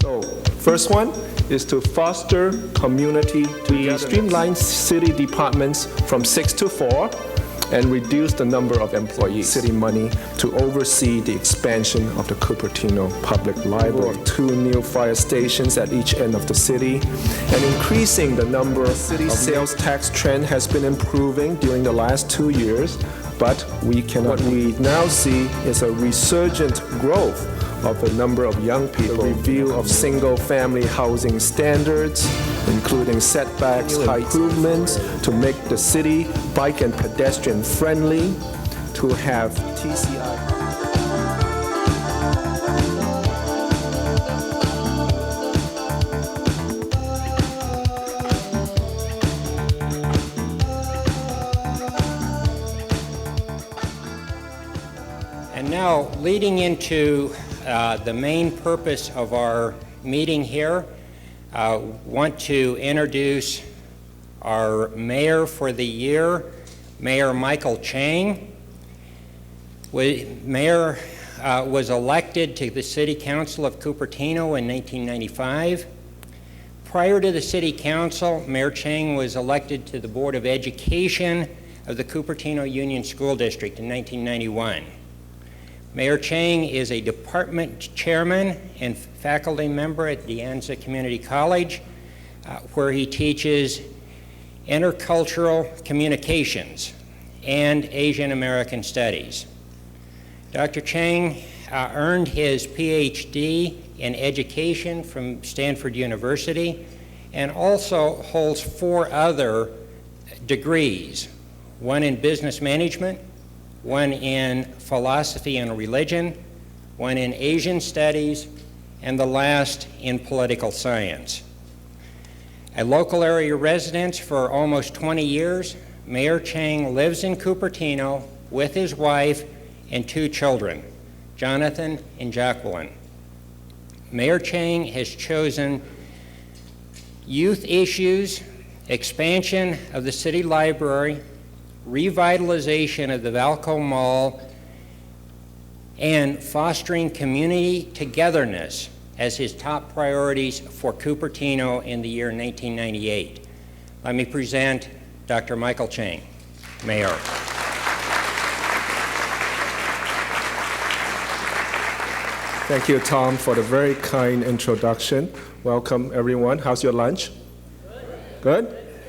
So, first one is to foster community to streamline city departments from 6 to 4 and reduce the number of employees. City money to oversee the expansion of the Cupertino Public Library. 2 new fire stations at each end of the city, and increasing the number of city sales tax trend has been improving during the last 2 years, but what we now see is a resurgent growth of the number of young people. A review of single-family housing standards, including setbacks, height improvements, to make the city bike and pedestrian friendly, to have TCI. And now, leading into the main purpose of our meeting here, I want to introduce our mayor for the year, Mayor Michael Chang. Mayor was elected to the City Council of Cupertino in 1995. Prior to the City Council, Mayor Chang was elected to the Board of Education of the Cupertino Union School District in 1991. Mayor Chang is a department chairman and faculty member at De Anza Community College, where he teaches intercultural communications and Asian American studies. Dr. Chang earned his PhD in education from Stanford University and also holds 4 other degrees, one in business management, one in philosophy and religion, one in Asian studies, and the last in political science. A local area resident for almost 20 years, Mayor Chang lives in Cupertino with his wife and 2 children, Jonathan and Jacqueline. Mayor Chang has chosen youth issues, expansion of the city library, revitalization of the Valco Mall, and fostering community togetherness as his top priorities for Cupertino in the year 1998. Let me present Dr. Michael Chang, Mayor. Thank you, Tom, for the very kind introduction. Welcome, everyone. How's your lunch? Good?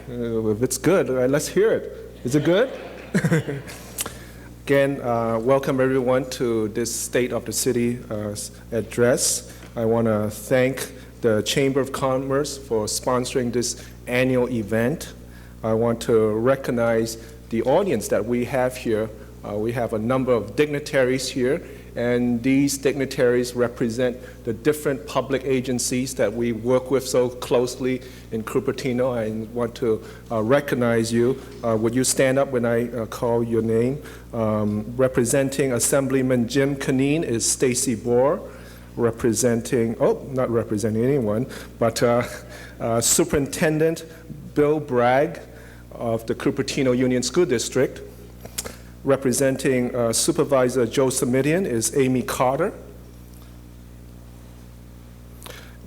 If it's good, let's hear it. Is it good? Again, welcome everyone to this State of the City address. I want to thank the Chamber of Commerce for sponsoring this annual event. I want to recognize the audience that we have here. We have a number of dignitaries here, and these dignitaries represent the different public agencies that we work with so closely in Cupertino. I want to recognize you. Would you stand up when I call your name? Representing Assemblyman Jim Canine is Stacy Bohr. Not representing anyone, but Superintendent Bill Bragg of the Cupertino Union School District. Representing Supervisor Joe Samidian is Amy Carter.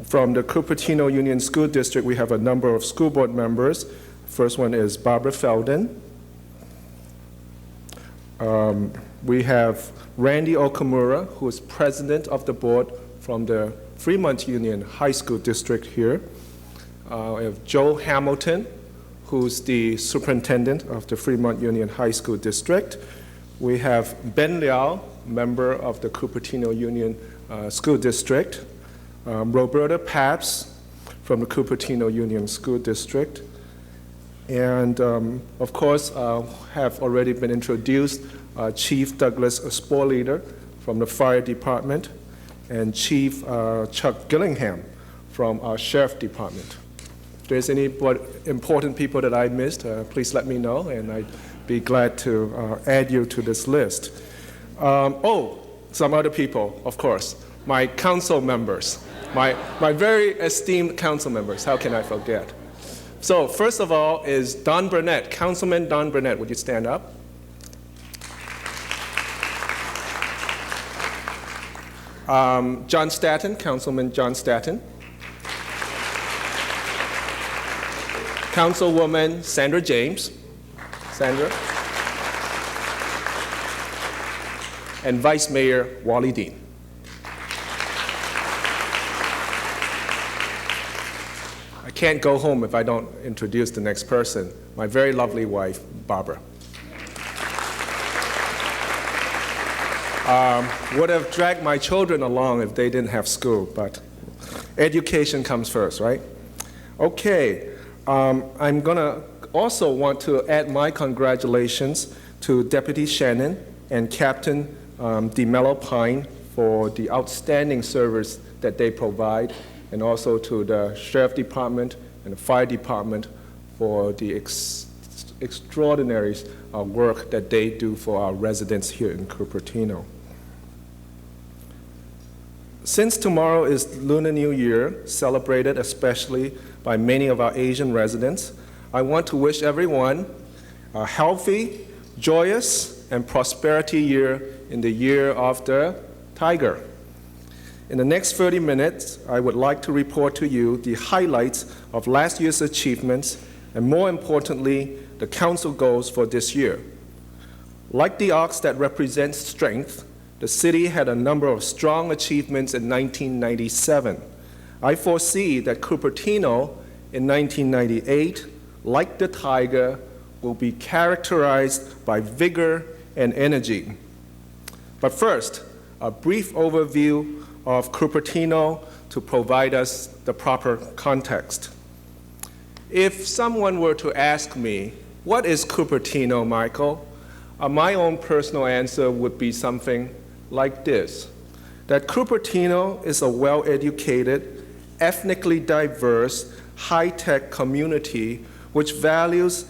From the Cupertino Union School District, we have a number of school board members. First one is Barbara Felden. We have Randy Okamura, who is president of the board from the Fremont Union High School District here. We have Joe Hamilton, who's the superintendent of the Fremont Union High School District. We have Ben Liao, member of the Cupertino Union School District. Roberta Papps from the Cupertino Union School District. And of course, have already been introduced Chief Douglas Sporleader from the Fire Department and Chief Chuck Gillingham from our Sheriff Department. If there's any important people that I missed, please let me know, and I'd be glad to add you to this list. Some other people, of course, my council members, my very esteemed council members. How can I forget? So first of all is Don Burnett, Councilman Don Burnett. Would you stand up? John Statton, Councilman John Statton. Councilwoman Sandra James. Sandra. And Vice Mayor Wally Dean. I can't go home if I don't introduce the next person, my very lovely wife, Barbara. Would have dragged my children along if they didn't have school, but education comes first, right? Okay, I'm gonna also want to add my congratulations to Deputy Shannon and Captain DeMello Pine for the outstanding service that they provide, and also to the Sheriff Department and the Fire Department for the extraordinary work that they do for our residents here in Cupertino. Since tomorrow is Lunar New Year, celebrated especially by many of our Asian residents, I want to wish everyone a healthy, joyous, and prosperity year in the year of the Tiger. In the next 30 minutes, I would like to report to you the highlights of last year's achievements and, more importantly, the council goals for this year. Like the ox that represents strength, the city had a number of strong achievements in 1997. I foresee that Cupertino in 1998, like the tiger, will be characterized by vigor and energy. But first, a brief overview of Cupertino to provide us the proper context. If someone were to ask me, what is Cupertino, Michael? My own personal answer would be something like this, that Cupertino is a well-educated, ethnically diverse, high-tech community which values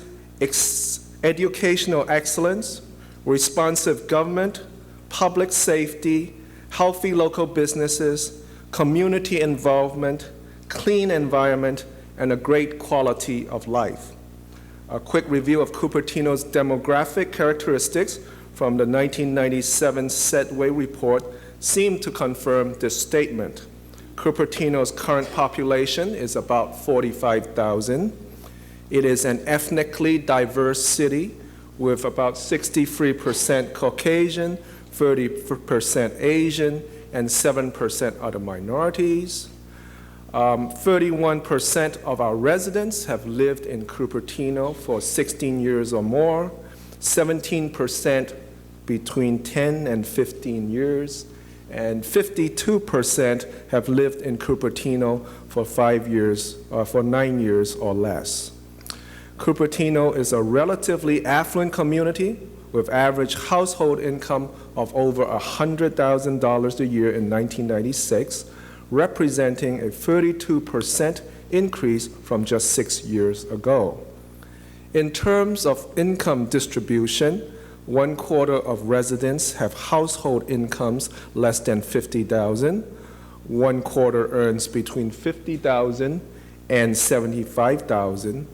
educational excellence, responsive government, public safety, healthy local businesses, community involvement, clean environment, and a great quality of life. A quick review of Cupertino's demographic characteristics from the 1997 Sedway report seem to confirm this statement. Cupertino's current population is about 45,000. It is an ethnically diverse city with about 63% Caucasian, 30% Asian, and 7% other minorities. 31% of our residents have lived in Cupertino for 16 years or more, 17% between 10 and 15 years, and 52% have lived in Cupertino for 9 years or less. Cupertino is a relatively affluent community with average household income of over $100,000 a year in 1996, representing a 32% increase from just 6 years ago. In terms of income distribution, 1/4 of residents have household incomes less than $50,000, 1/4 earns between $50,000 and $75,000,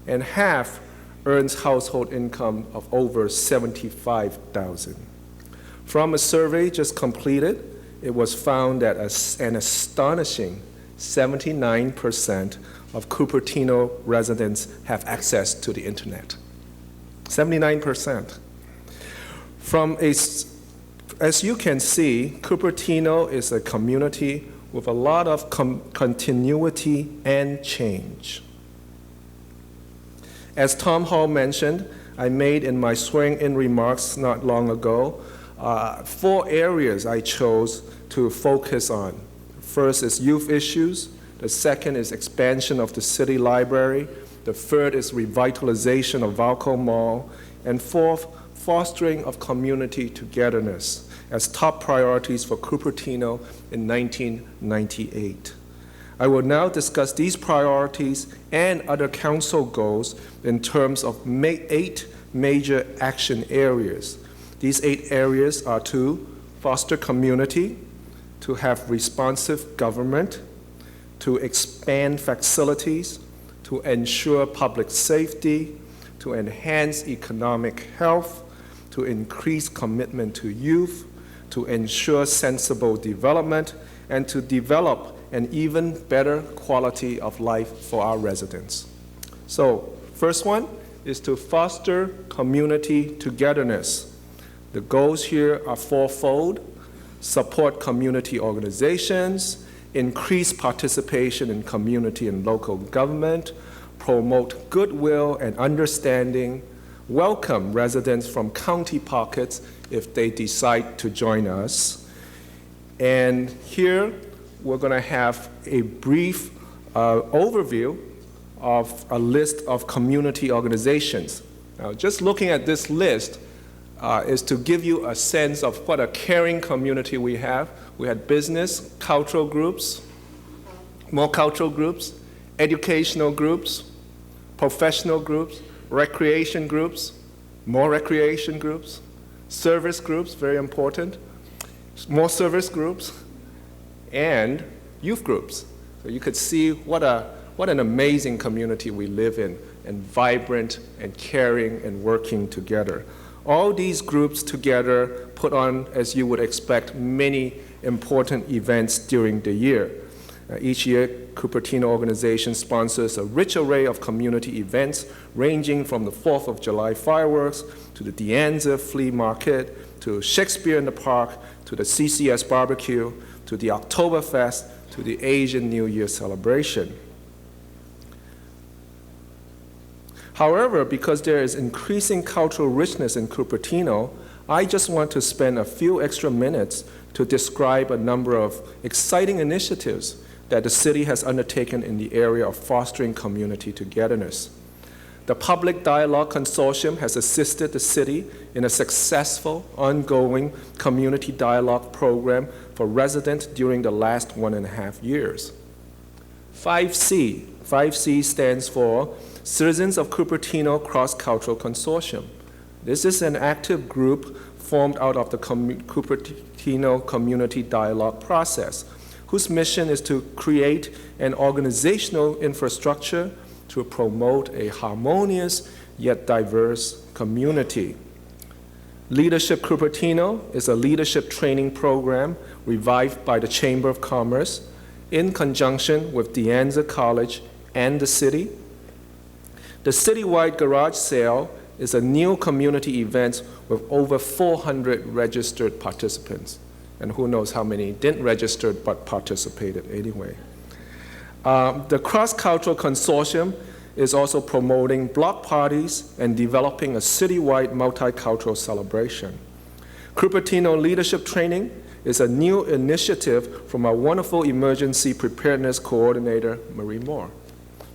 and half earns household income of over $75,000. From a survey just completed, it was found that an astonishing 79% of Cupertino residents have access to the internet. 79%. As you can see, Cupertino is a community with a lot of continuity and change. As Tom Hall mentioned, I made in my swearing-in remarks not long ago, 4 areas I chose to focus on. First is youth issues. The second is expansion of the city library. The third is revitalization of Valco Mall. And fourth, fostering of community togetherness as top priorities for Cupertino in 1998. I will now discuss these priorities and other council goals in terms of 8 major action areas. These 8 areas are to foster community, to have responsive government, to expand facilities, to ensure public safety, to enhance economic health, to increase commitment to youth, to ensure sensible development, and to develop an even better quality of life for our residents. So, first one is to foster community togetherness. The goals here are fourfold: support community organizations, increase participation in community and local government, promote goodwill and understanding, welcome residents from county pockets if they decide to join us. And here we're going to have a brief overview of a list of community organizations. Now, just looking at this list is to give you a sense of what a caring community we have. We had business, cultural groups, more cultural groups, educational groups, professional groups, recreation groups, more recreation groups, service groups, very important, more service groups, and youth groups. So you could see what an amazing community we live in, and vibrant and caring and working together. All these groups together put on, as you would expect, many important events during the year. Each year, Cupertino organization sponsors a rich array of community events ranging from the 4th of July fireworks to the De Anza flea market, to Shakespeare in the Park, to the CCS barbecue, to the Oktoberfest, to the Asian New Year celebration. However, because there is increasing cultural richness in Cupertino, I just want to spend a few extra minutes to describe a number of exciting initiatives that the city has undertaken in the area of fostering community togetherness. The Public Dialogue Consortium has assisted the city in a successful, ongoing community dialogue program for residents during the last 1.5 years. 5C stands for Citizens of Cupertino Cross-Cultural Consortium. This is an active group formed out of the Cupertino Community Dialogue process, whose mission is to create an organizational infrastructure to promote a harmonious yet diverse community. Leadership Cupertino is a leadership training program revived by the Chamber of Commerce in conjunction with De Anza College and the city. The citywide garage sale is a new community event with over 400 registered participants. And who knows how many didn't register but participated anyway. The Cross-Cultural Consortium is also promoting block parties and developing a citywide multicultural celebration. Cupertino Leadership Training is a new initiative from our wonderful emergency preparedness coordinator, Marie Moore.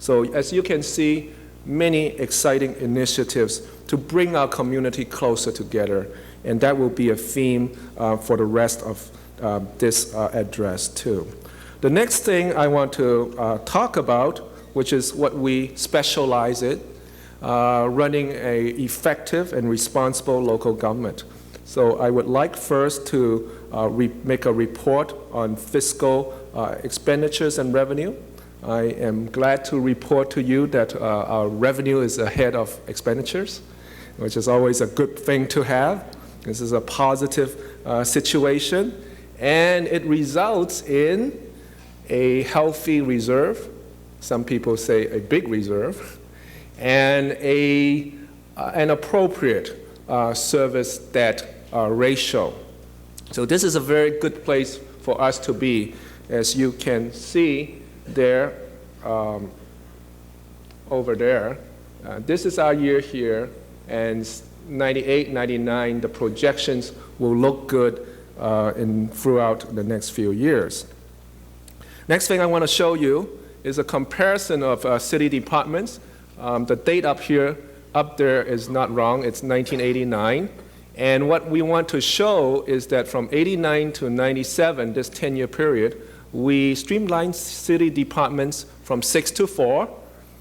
So as you can see, many exciting initiatives to bring our community closer together, and that will be a theme for the rest of this address too. The next thing I want to talk about, which is what we specialize in, running an effective and responsible local government. So I would like first to make a report on fiscal expenditures and revenue. I am glad to report to you that our revenue is ahead of expenditures, which is always a good thing to have. This is a positive situation, and it results in a healthy reserve. Some people say a big reserve, and an appropriate service debt ratio. So this is a very good place for us to be. As you can see there, over there, this is our year here, and 98, 99, the projections will look good throughout the next few years. Next thing I want to show you is a comparison of city departments. The date up there is not wrong, it's 1989. And what we want to show is that from 89 to 97, this 10-year period, we streamlined city departments from 6 to 4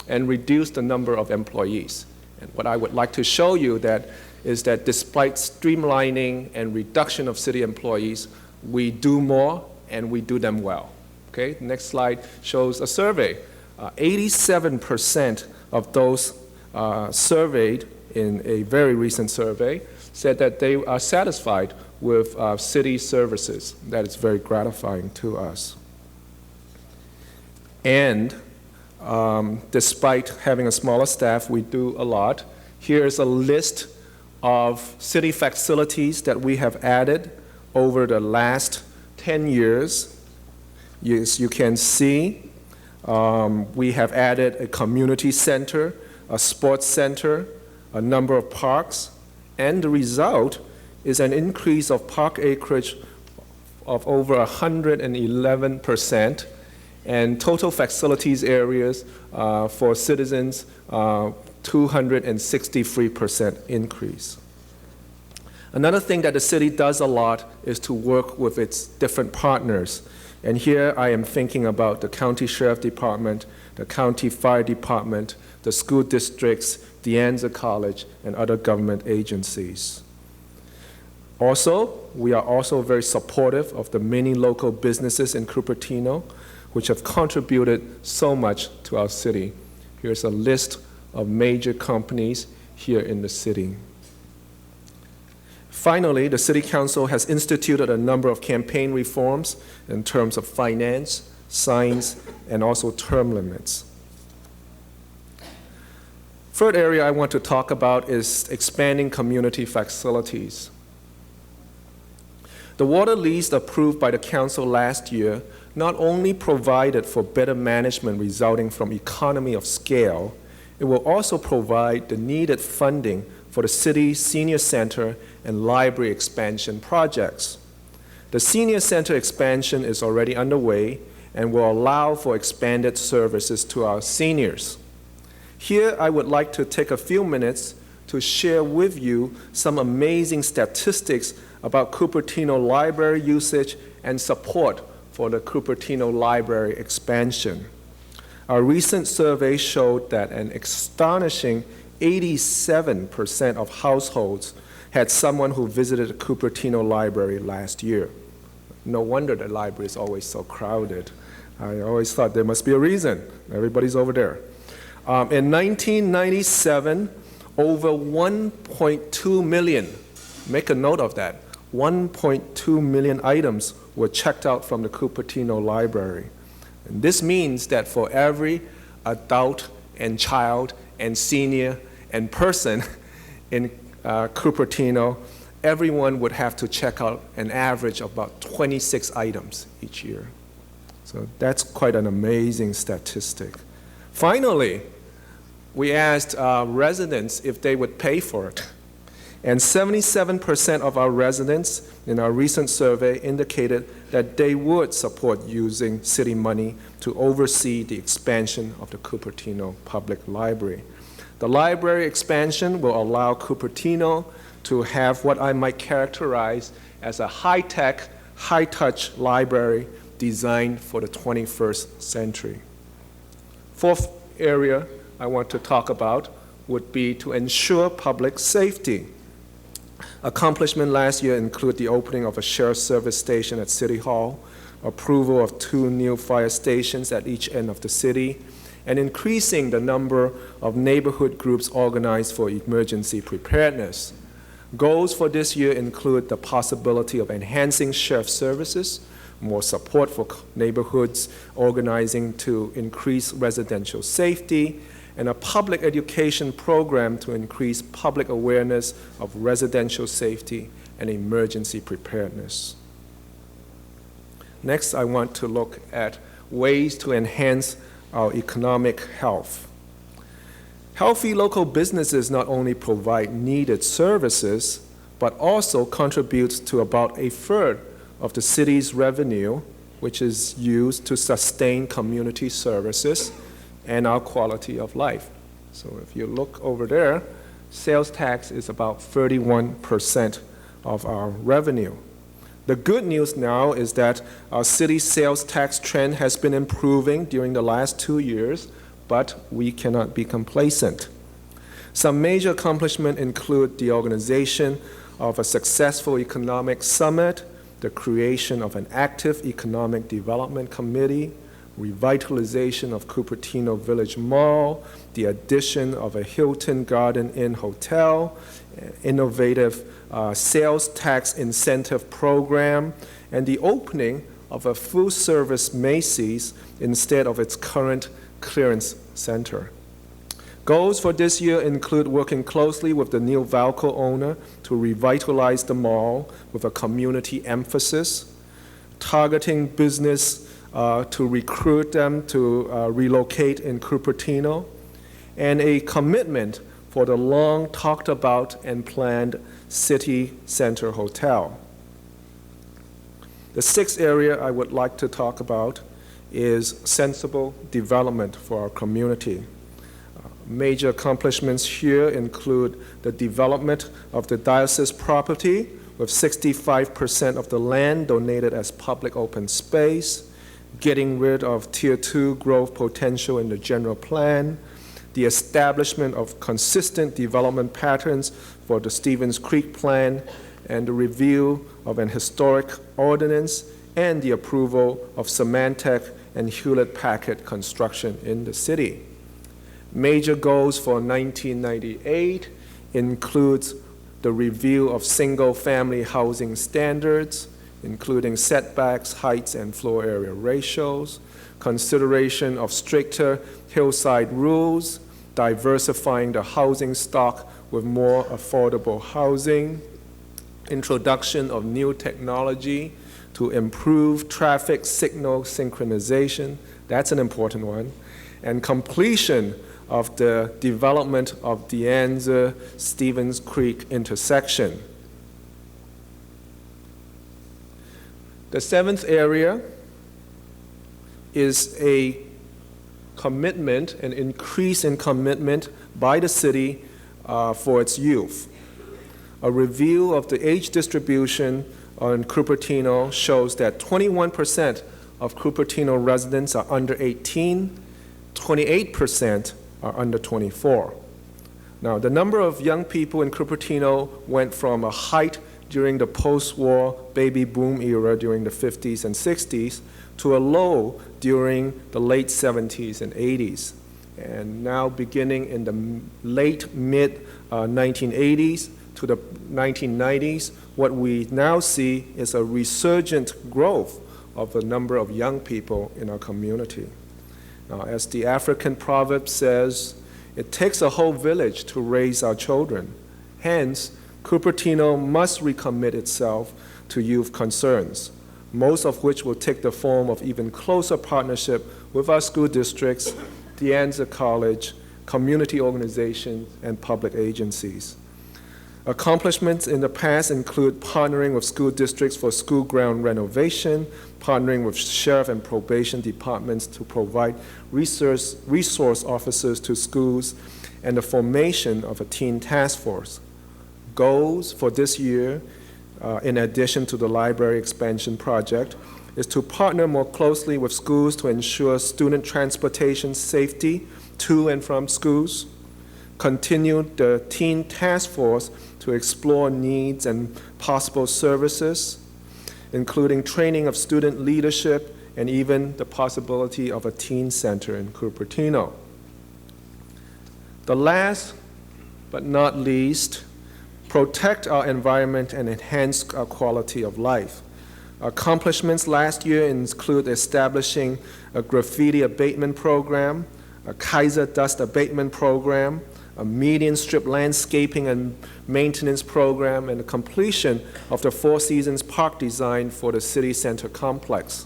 and reduced the number of employees. And what I would like to show you is that despite streamlining and reduction of city employees, we do more and we do them well. Okay, the next slide shows a survey. 87% of those surveyed in a very recent survey said that they are satisfied with city services. That is very gratifying to us. And Despite having a smaller staff, we do a lot. Here's a list of city facilities that we have added over the last 10 years. As you can see, we have added a community center, a sports center, a number of parks, and the result is an increase of park acreage of over 111%, and total facilities areas for citizens, 263% increase. Another thing that the city does a lot is to work with its different partners. And here I am thinking about the county sheriff department, the county fire department, the school districts, De Anza College, and other government agencies. Also, we are also very supportive of the many local businesses in Cupertino, which have contributed so much to our city. Here's a list of major companies here in the city. Finally, the City Council has instituted a number of campaign reforms in terms of finance, signs, and also term limits. Third area I want to talk about is expanding community facilities. The water lease approved by the council last year not only provided for better management resulting from economy of scale, it will also provide the needed funding for the city's senior center and library expansion projects. The senior center expansion is already underway and will allow for expanded services to our seniors. Here, I would like to take a few minutes to share with you some amazing statistics about Cupertino library usage and support for the Cupertino library expansion. Our recent survey showed that an astonishing 87% of households had someone who visited the Cupertino library last year. No wonder the library is always so crowded. I always thought there must be a reason. Everybody's over there. In 1997, over 1.2 million, make a note of that, 1.2 million items were checked out from the Cupertino library. And this means that for every adult and child and senior and person in Cupertino, everyone would have to check out an average of about 26 items each year. So that's quite an amazing statistic. Finally, we asked residents if they would pay for it. And 77% of our residents in our recent survey indicated that they would support using city money to oversee the expansion of the Cupertino Public Library. The library expansion will allow Cupertino to have what I might characterize as a high-tech, high-touch library designed for the 21st century. Fourth area I want to talk about would be to ensure public safety. Accomplishment last year include the opening of a sheriff's service station at City Hall, approval of 2 new fire stations at each end of the city, and increasing the number of neighborhood groups organized for emergency preparedness. Goals for this year include the possibility of enhancing sheriff services, more support for neighborhoods organizing to increase residential safety, and a public education program to increase public awareness of residential safety and emergency preparedness. Next, I want to look at ways to enhance our economic health. Healthy local businesses not only provide needed services, but also contribute to about 1/3 of the city's revenue, which is used to sustain community services and our quality of life. So if you look over there, sales tax is about 31% of our revenue. The good news now is that our city sales tax trend has been improving during the last 2 years, but we cannot be complacent. Some major accomplishments include the organization of a successful economic summit, the creation of an active economic development committee, revitalization of Cupertino Village Mall, the addition of a Hilton Garden Inn hotel, innovative sales tax incentive program, and the opening of a full-service Macy's instead of its current Clearance Center. Goals for this year include working closely with the new Valco owner to revitalize the mall with a community emphasis, targeting business to recruit them to relocate in Cupertino, and a commitment for the long talked about and planned City Center Hotel. The sixth area I would like to talk about is sensible development for our community. Major accomplishments here include the development of the diocese property with 65% of the land donated as public open space, getting rid of Tier 2 growth potential in the general plan, the establishment of consistent development patterns for the Stevens Creek Plan, and the review of an historic ordinance, and the approval of Symantec and Hewlett-Packard construction in the city. Major goals for 1998 includes the review of single-family housing standards, including setbacks, heights, and floor area ratios, consideration of stricter hillside rules, diversifying the housing stock with more affordable housing, introduction of new technology to improve traffic signal synchronization, that's an important one, and completion of the development of De Anza-Stevens Creek intersection. The seventh area is a commitment, an increase in commitment by the city for its youth. A review of the age distribution in Cupertino shows that 21% of Cupertino residents are under 18, 28% are under 24. Now, the number of young people in Cupertino went from a height during the post-war baby boom era during the 50s and 60s to a low during the late 70s and 80s. And now beginning in the late mid-1980s to the 1990s, what we now see is a resurgent growth of the number of young people in our community. Now, as the African proverb says, it takes a whole village to raise our children. Hence, Cupertino must recommit itself to youth concerns, most of which will take the form of even closer partnership with our school districts, De Anza College, community organizations, and public agencies. Accomplishments in the past include partnering with school districts for school ground renovation, partnering with sheriff and probation departments to provide resource officers to schools, and the formation of a teen task force. Goals for this year, in addition to the library expansion project, is to partner more closely with schools to ensure student transportation safety to and from schools, continue the teen task force to explore needs and possible services, including training of student leadership and even the possibility of a teen center in Cupertino. The last but not least, protect our environment and enhance our quality of life. Accomplishments last year include establishing a graffiti abatement program, a Kaiser dust abatement program, a median strip landscaping and maintenance program, and the completion of the Four Seasons Park design for the city center complex.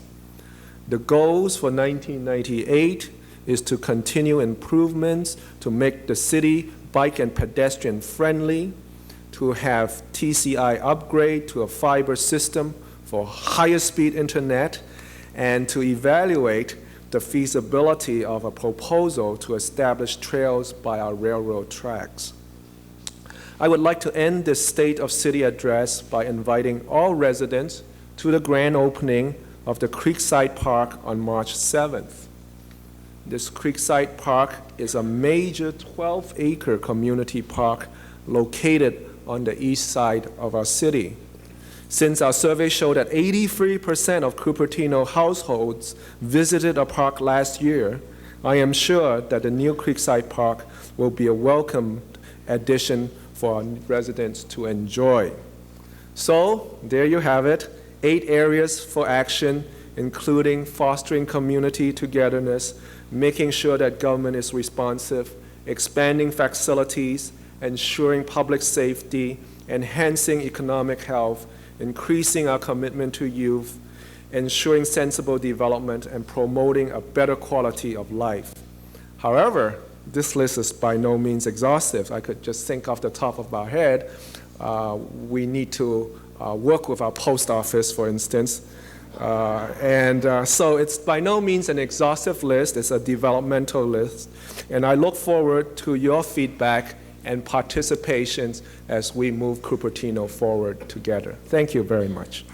The goals for 1998 is to continue improvements to make the city bike and pedestrian friendly, to have TCI upgrade to a fiber system for higher speed internet, and to evaluate the feasibility of a proposal to establish trails by our railroad tracks. I would like to end this State of City address by inviting all residents to the grand opening of the Creekside Park on March 7th. This Creekside Park is a major 12-acre community park located on the east side of our city. Since our survey showed that 83% of Cupertino households visited our park last year, I am sure that the new Creekside Park will be a welcome addition for our residents to enjoy. So, there you have it, 8 areas for action including fostering community togetherness, making sure that government is responsive, expanding facilities, ensuring public safety, enhancing economic health, increasing our commitment to youth, ensuring sensible development, and promoting a better quality of life. However, this list is by no means exhaustive. I could just think off the top of my head, we need to work with our post office, for instance. So it's by no means an exhaustive list, it's a developmental list. And I look forward to your feedback and participations as we move Cupertino forward together. Thank you very much.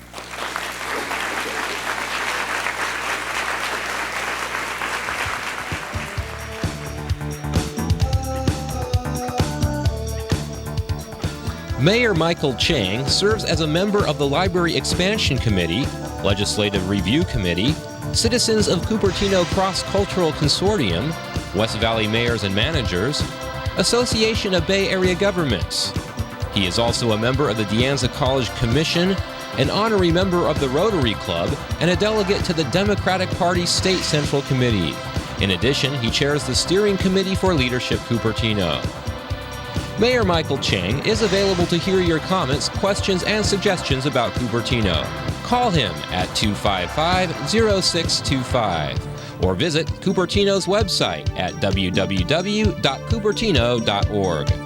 Mayor Michael Chang serves as a member of the Library Expansion Committee, Legislative Review Committee, Citizens of Cupertino Cross-Cultural Consortium, West Valley Mayors and Managers, Association of Bay Area Governments. He is also a member of the De Anza College Commission, an honorary member of the Rotary Club, and a delegate to the Democratic Party State Central Committee. In addition, he chairs the Steering Committee for Leadership Cupertino. Mayor Michael Chang is available to hear your comments, questions, and suggestions about Cupertino. Call him at 255-0625 or visit Cupertino's website at www.cupertino.org.